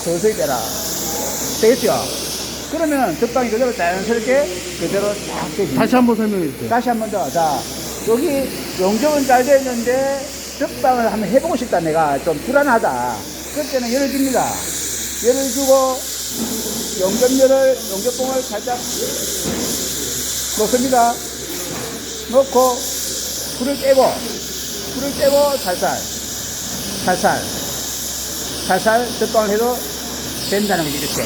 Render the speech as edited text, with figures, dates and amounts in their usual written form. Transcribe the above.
서서히 빼라. 되겠죠? 그러면 덕방이 그대로 자연스럽게 그대로 쫙 되지. 다시 한번 설명해 주세요. 다시 한 번 더. 자, 여기 용접은 잘 됐는데 덕방을 한번 해보고 싶다. 내가 좀 불안하다. 그때는 열을 줍니다. 열을 주고 용접봉을 살짝 놓습니다. 놓고 불을 떼고 살살 덕방을 해도 된다는 거지. 이렇게